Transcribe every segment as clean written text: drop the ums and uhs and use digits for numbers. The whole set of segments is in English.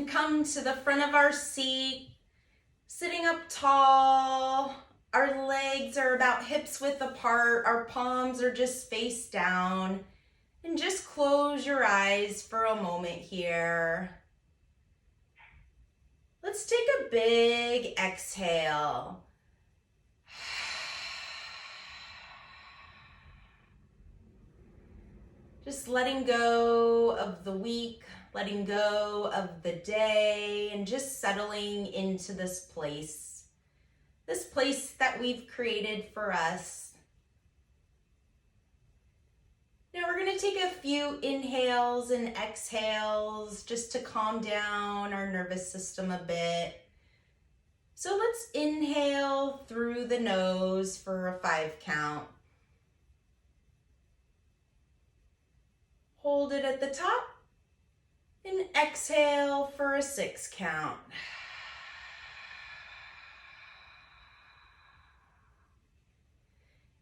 can come to the front of our seat, sitting up tall. Our legs are about hips width apart. Our palms are just face down. And just close your eyes for a moment here. Let's take a big exhale. Just letting go of the week, letting go of the day, and just settling into this place that we've created for us. Now we're going to take a few inhales and exhales just to calm down our nervous system a bit. So let's inhale through the nose for a 5 count. Hold it at the top and exhale for a 6 count.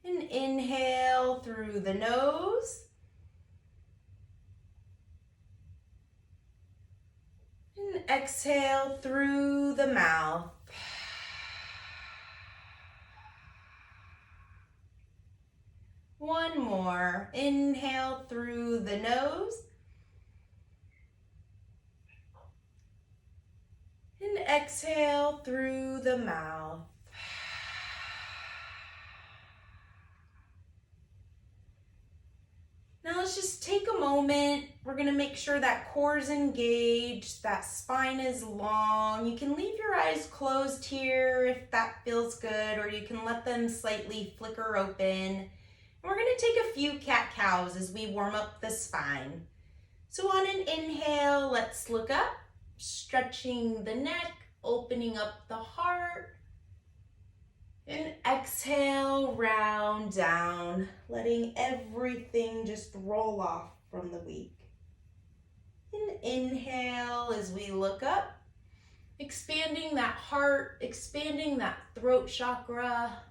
And inhale through the nose. And exhale through the mouth. One more. Inhale through the nose. And exhale through the mouth. Now let's just take a moment. We're going to make sure that core is engaged, that spine is long. You can leave your eyes closed here if that feels good, or you can let them slightly flicker open. And we're going to take a few cat-cows as we warm up the spine. So on an inhale, let's look up, stretching the neck, opening up the heart. And exhale, round down, letting everything just roll off from the week. And inhale as we look up, expanding that heart, expanding that throat chakra.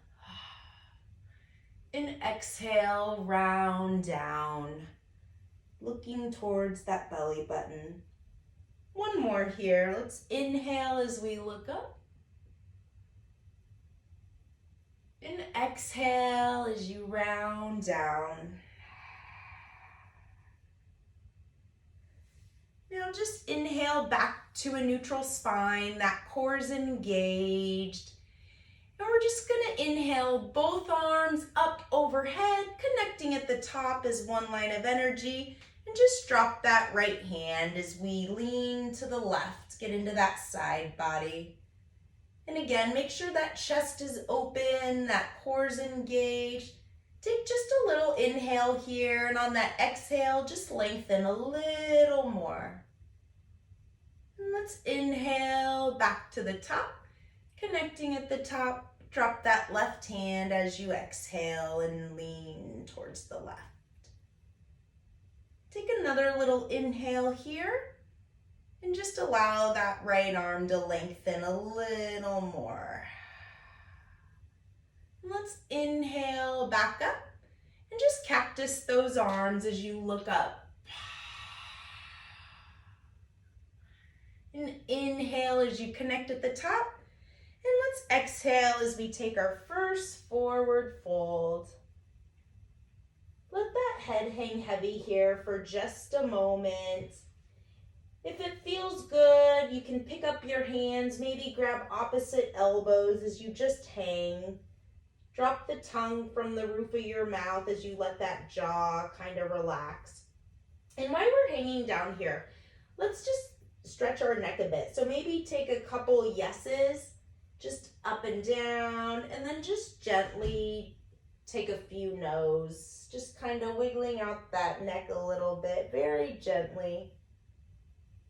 And exhale, round down, looking towards that belly button. One more here. Let's inhale as we look up. And exhale as you round down. Now just inhale back to a neutral spine. That core is engaged. And we're just going to inhale both arms up overhead, connecting at the top as one line of energy. And just drop that right hand as we lean to the left, get into that side body. And again, make sure that chest is open, that core is engaged. Take just a little inhale here, and on that exhale, just lengthen a little more. And let's inhale back to the top, connecting at the top. Drop that left hand as you exhale and lean towards the left. Take another little inhale here. And just allow that right arm to lengthen a little more. And let's inhale back up and just cactus those arms as you look up. And inhale as you connect at the top. And let's exhale as we take our first forward fold. Let that head hang heavy here for just a moment. If it feels good, you can pick up your hands, maybe grab opposite elbows as you just hang. Drop the tongue from the roof of your mouth as you let that jaw kind of relax. And while we're hanging down here, let's just stretch our neck a bit. So maybe take a couple yeses, just up and down, and then just gently take a few no's, just kind of wiggling out that neck a little bit, very gently.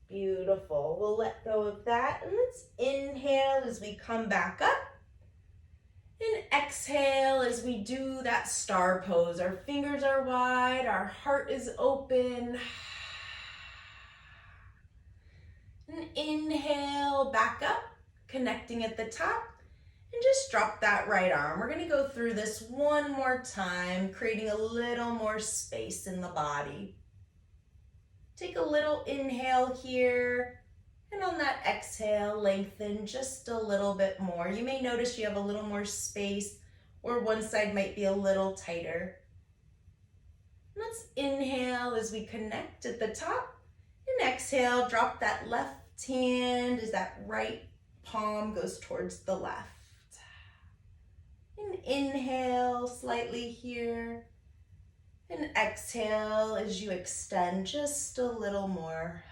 Beautiful. We'll let go of that, and let's inhale as we come back up. And exhale as we do that star pose. Our fingers are wide, our heart is open. And inhale, back up, connecting at the top. And just drop that right arm. We're going to go through this one more time, creating a little more space in the body. Take a little inhale here. And on that exhale, lengthen just a little bit more. You may notice you have a little more space, or one side might be a little tighter. Let's inhale as we connect at the top, and exhale, drop that left hand as that right palm goes towards the left. And inhale slightly here, and exhale as you extend just a little more.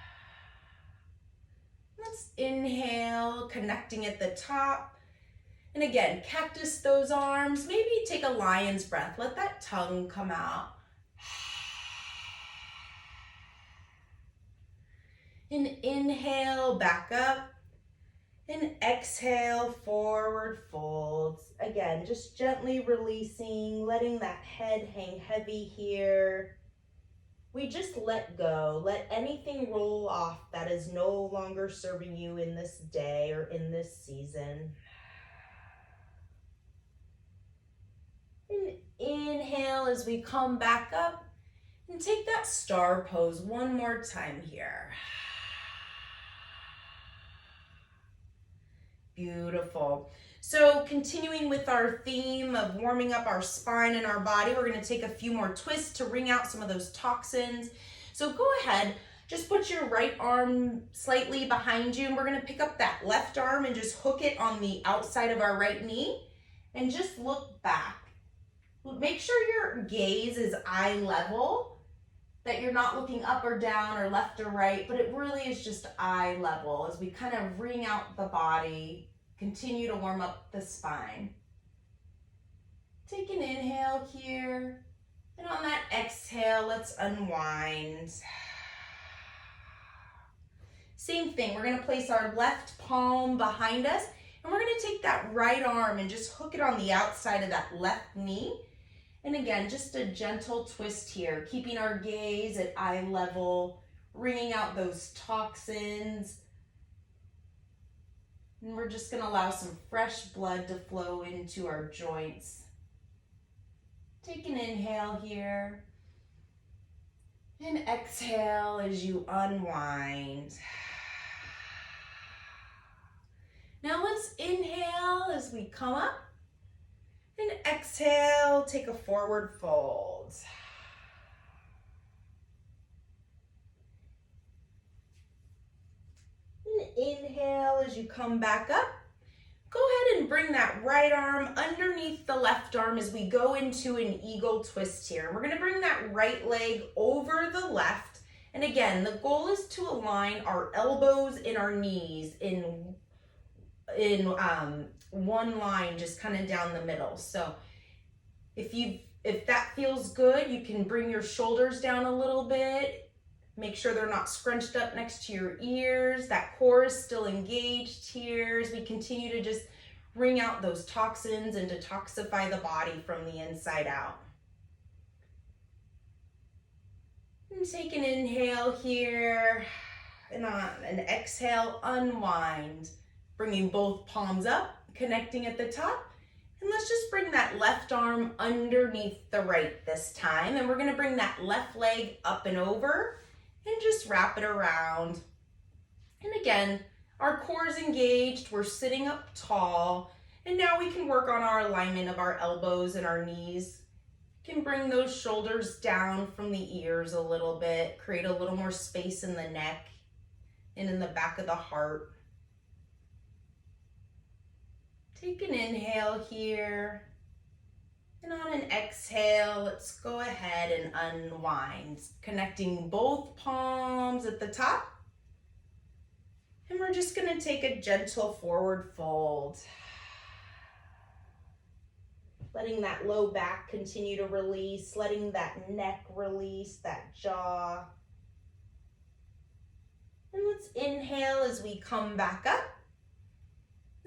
Let's inhale, connecting at the top. And again, cactus those arms. Maybe take a lion's breath. Let that tongue come out. And inhale, back up. And exhale, forward folds. Again, just gently releasing, letting that head hang heavy here. We just let go. Let anything roll off that is no longer serving you in this day or in this season. And inhale as we come back up, and take that star pose one more time here. Beautiful. So continuing with our theme of warming up our spine and our body, we're going to take a few more twists to wring out some of those toxins. So go ahead, just put your right arm slightly behind you, and we're going to pick up that left arm and just hook it on the outside of our right knee and just look back. Make sure your gaze is eye level, that you're not looking up or down or left or right, but it really is just eye level as we kind of wring out the body, continue to warm up the spine. Take an inhale here, and on that exhale, let's unwind. Same thing, we're gonna place our left palm behind us, and we're gonna take that right arm and just hook it on the outside of that left knee. And again, just a gentle twist here, keeping our gaze at eye level, wringing out those toxins. And we're just gonna allow some fresh blood to flow into our joints. Take an inhale here. And exhale as you unwind. Now let's inhale as we come up. And exhale, take a forward fold. And inhale as you come back up. Go ahead and bring that right arm underneath the left arm as we go into an eagle twist here. We're gonna bring that right leg over the left. And again, the goal is to align our elbows and our knees in one line, just kind of down the middle. So if that feels good, you can bring your shoulders down a little bit. Make sure they're not scrunched up next to your ears. That core is still engaged here as we continue to just wring out those toxins and detoxify the body from the inside out. And take an inhale here, and on an exhale, unwind. Bringing both palms up, connecting at the top. And let's just bring that left arm underneath the right this time. And we're gonna bring that left leg up and over and just wrap it around. And again, our core is engaged, we're sitting up tall. And now we can work on our alignment of our elbows and our knees. You can bring those shoulders down from the ears a little bit, create a little more space in the neck and in the back of the heart. Take an inhale here, and on an exhale, let's go ahead and unwind, connecting both palms at the top. And we're just gonna take a gentle forward fold. Letting that low back continue to release, letting that neck release, that jaw. And let's inhale as we come back up.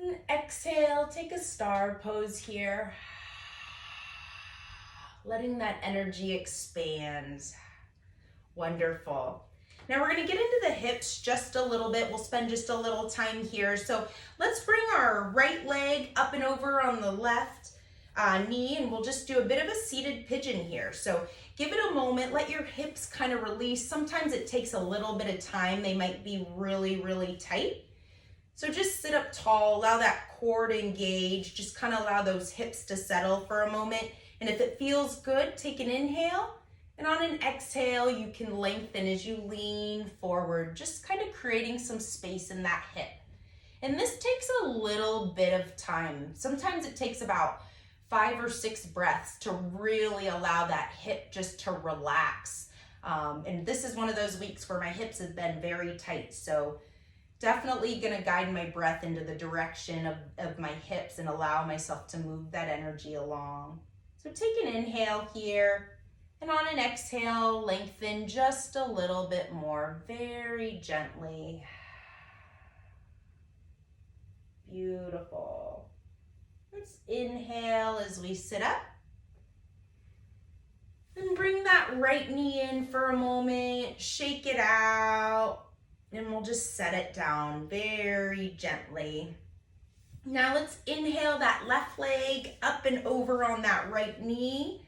And exhale, take a star pose here. Letting that energy expand. Wonderful. Now we're gonna get into the hips just a little bit. We'll spend just a little time here. So let's bring our right leg up and over on the left. knee, and we'll just do a bit of a seated pigeon here. So give it a moment, let your hips kind of release. Sometimes it takes a little bit of time. They might be really, really tight. So just sit up tall, allow that core to engage, just kind of allow those hips to settle for a moment. And if it feels good, take an inhale. And on an exhale, you can lengthen as you lean forward, just kind of creating some space in that hip. And this takes a little bit of time. Sometimes it takes about 5 or 6 breaths to really allow that hip just to relax. And this is one of those weeks where my hips have been very tight. So definitely gonna guide my breath into the direction of my hips and allow myself to move that energy along. So take an inhale here. And on an exhale, lengthen just a little bit more, very gently. Beautiful. Let's inhale as we sit up. And bring that right knee in for a moment, shake it out, and we'll just set it down very gently. Now let's inhale that left leg up and over on that right knee.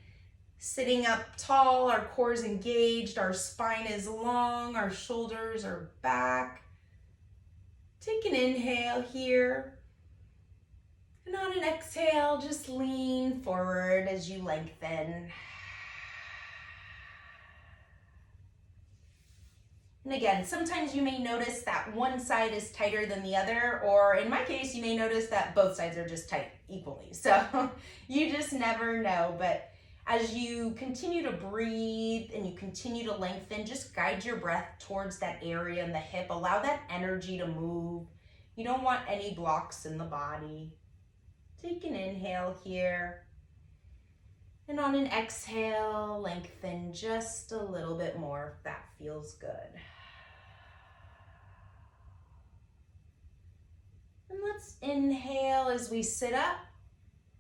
Sitting up tall, our core is engaged, our spine is long, our shoulders are back. Take an inhale here. And on an exhale, just lean forward as you lengthen. And again, sometimes you may notice that one side is tighter than the other, or in my case, you may notice that both sides are just tight equally. So you just never know, but as you continue to breathe and you continue to lengthen, just guide your breath towards that area in the hip. Allow that energy to move. You don't want any blocks in the body. Take an inhale here. And on an exhale, lengthen just a little bit more if that feels good. And let's inhale as we sit up,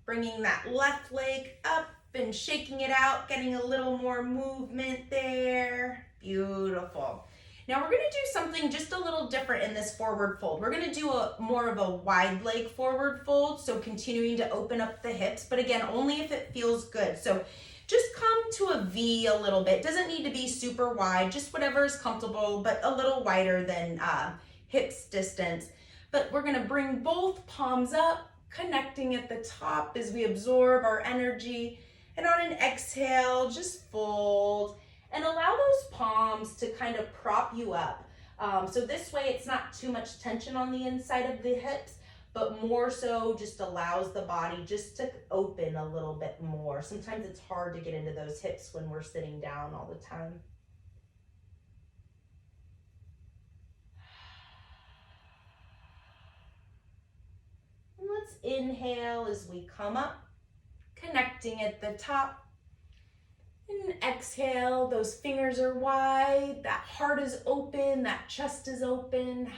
bringing that left leg up and shaking it out, getting a little more movement there. Beautiful. Now we're gonna do something just a little different in this forward fold. We're gonna do more of a wide leg forward fold, so continuing to open up the hips, but again, only if it feels good. So just come to a V a little bit. Doesn't need to be super wide, just whatever is comfortable, but a little wider than hips distance. But we're gonna bring both palms up, connecting at the top as we absorb our energy. And on an exhale, just fold and allow those palms to kind of prop you up. So this way it's not too much tension on the inside of the hips, but more so just allows the body just to open a little bit more. Sometimes it's hard to get into those hips when we're sitting down all the time. And let's inhale as we come up, connecting at the top. And exhale, those fingers are wide, that heart is open, that chest is open.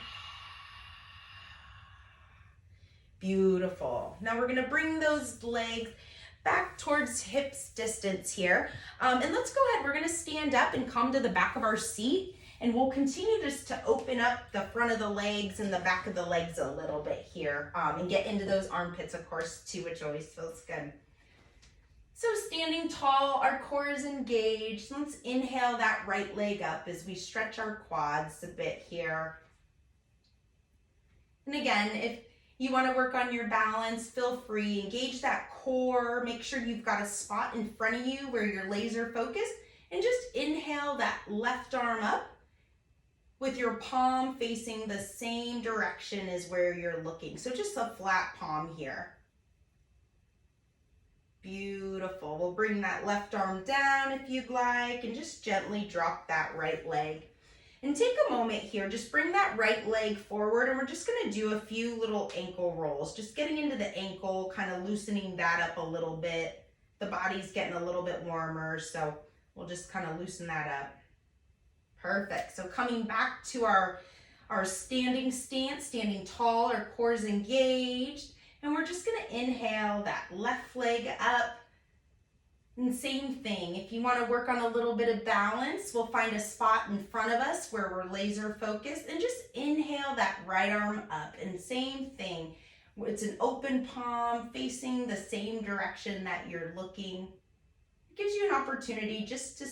Beautiful. Now we're gonna bring those legs back towards hips distance here. And let's go ahead, we're gonna stand up and come to the back of our seat, and we'll continue just to open up the front of the legs and the back of the legs a little bit here, and get into those armpits, of course, too, which always feels good. So standing tall, our core is engaged. Let's inhale that right leg up as we stretch our quads a bit here. And again, if you want to work on your balance, feel free. Engage that core. Make sure you've got a spot in front of you where you're laser focused. And just inhale that left arm up with your palm facing the same direction as where you're looking. So just a flat palm here. Beautiful. We'll bring that left arm down if you'd like, and just gently drop that right leg. And take a moment here, just bring that right leg forward, and we're just gonna do a few little ankle rolls, just getting into the ankle, kind of loosening that up a little bit. The body's getting a little bit warmer, so we'll just kind of loosen that up. Perfect. So coming back to our standing stance, standing tall, our core is engaged. And we're just gonna inhale that left leg up. And same thing, if you wanna work on a little bit of balance, we'll find a spot in front of us where we're laser focused, and just inhale that right arm up. And same thing, It's an open palm facing the same direction that you're looking. It gives you an opportunity just to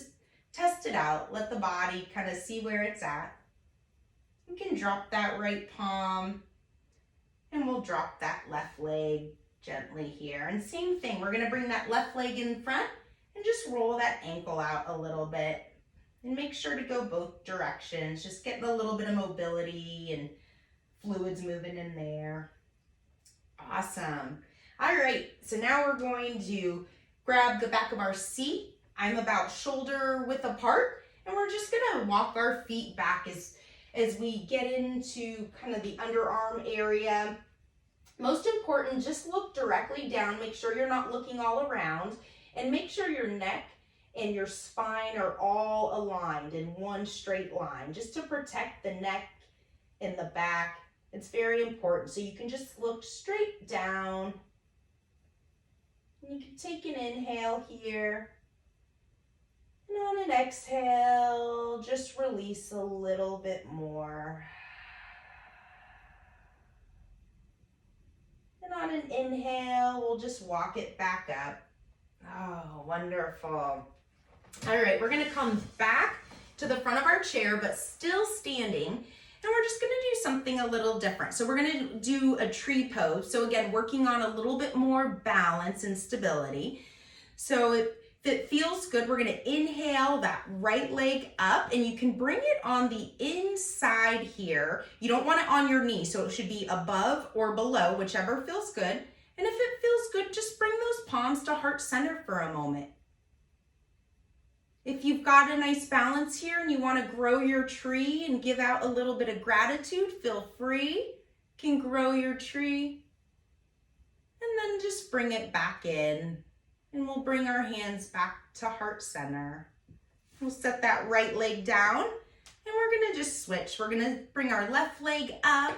test it out. Let the body kind of see where it's at. You can drop that right palm, and we'll drop that left leg gently here. And same thing, we're gonna bring that left leg in front and just roll that ankle out a little bit. And make sure to go both directions. Just getting a little bit of mobility and fluids moving in there. Awesome. All right, so now we're going to grab the back of our seat. I'm about shoulder width apart, and we're just gonna walk our feet back as we get into kind of the underarm area. Most important, just look directly down. Make sure you're not looking all around, and make sure your neck and your spine are all aligned in one straight line, just to protect the neck and the back. It's very important. So you can just look straight down. You can take an inhale here. And on an exhale, just release a little bit more. And on an inhale, we'll just walk it back up. Oh, wonderful. All right, we're gonna come back to the front of our chair, but still standing. And we're just gonna do something a little different. So we're gonna do a tree pose. So again, working on a little bit more balance and stability. So if it feels good, we're gonna inhale that right leg up, and you can bring it on the inside here. You don't want it on your knee, so it should be above or below, whichever feels good. And if it feels good, just bring those palms to heart center for a moment. If you've got a nice balance here and you want to grow your tree and give out a little bit of gratitude, feel free. You can grow your tree. And then just bring it back in. And we'll bring our hands back to heart center. We'll set that right leg down. And we're going to just switch. We're going to bring our left leg up.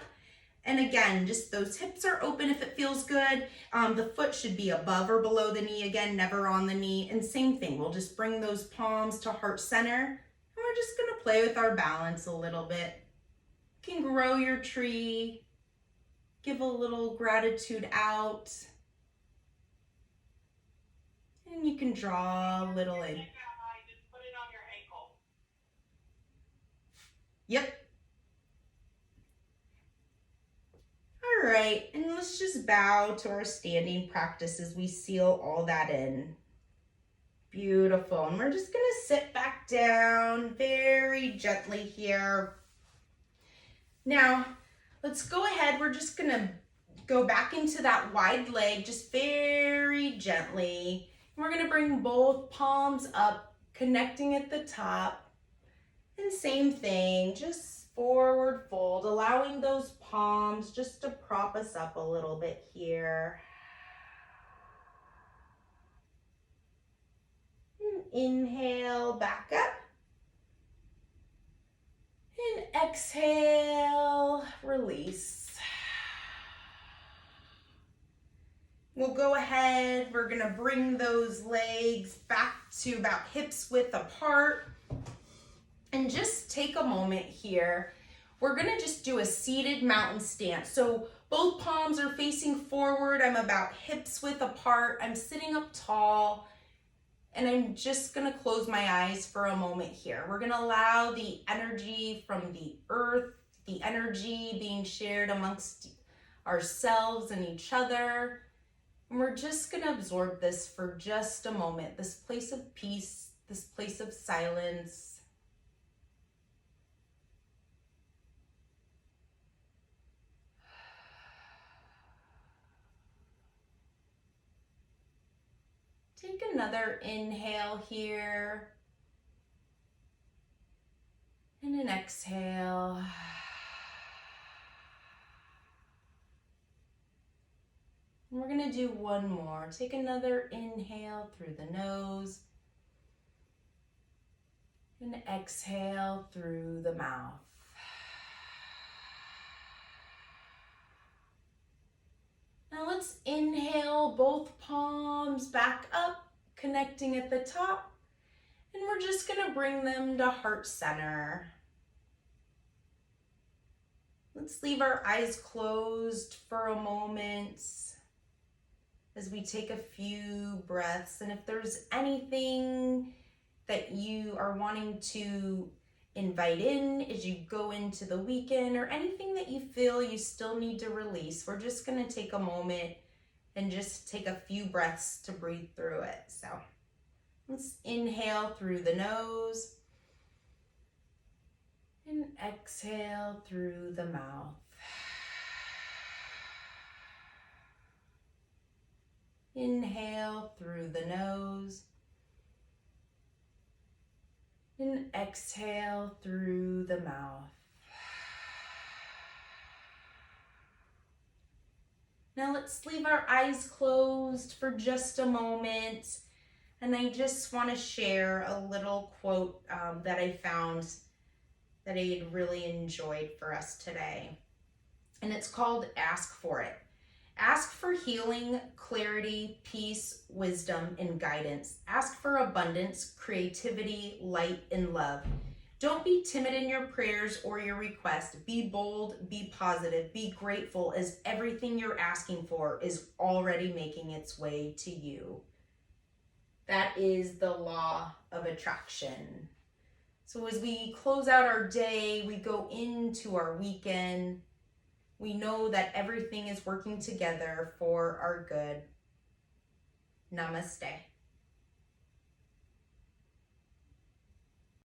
And again, just those hips are open if it feels good. The foot should be above or below the knee. Again, never on the knee. And same thing, we'll just bring those palms to heart center. And we're just gonna play with our balance a little bit. You can grow your tree. Give a little gratitude out. And you can draw a little in. Just put it on your ankle. Yep. All right, and let's just bow to our standing practice as we seal all that in. Beautiful, and we're just gonna sit back down very gently here. Now, let's go ahead, we're just gonna go back into that wide leg, just very gently. We're gonna bring both palms up, connecting at the top. And same thing, just forward fold, allowing those palms just to prop us up a little bit here. And inhale, back up. And exhale, release. We'll go ahead, we're gonna bring those legs back to about hips width apart. And just take a moment here. We're gonna just do a seated mountain stance. So both palms are facing forward. I'm about hips width apart. I'm sitting up tall. And I'm just gonna close my eyes for a moment here. We're gonna allow the energy from the earth, the energy being shared amongst ourselves and each other. And we're just gonna absorb this for just a moment. This place of peace, this place of silence. Take another inhale here. And an exhale. And we're gonna do one more. Take another inhale through the nose. And exhale through the mouth. Now let's inhale both palms back up, connecting at the top. And we're just gonna bring them to heart center. Let's leave our eyes closed for a moment as we take a few breaths. And if there's anything that you are wanting to invite in as you go into the weekend, or anything that you feel you still need to release, we're just going to take a moment and just take a few breaths to breathe through it. So let's inhale through the nose and exhale through the mouth. Inhale through the nose and exhale through the mouth. Now let's leave our eyes closed for just a moment. And I just want to share a little quote that I found that I had really enjoyed for us today. And it's called Ask for It. Ask for healing, clarity, peace, wisdom, and guidance. Ask for abundance, creativity, light, and love. Don't be timid in your prayers or your requests. Be bold, be positive, be grateful, as everything you're asking for is already making its way to you. That is the law of attraction. So as we close out our day, we go into our weekend, we know that everything is working together for our good. Namaste.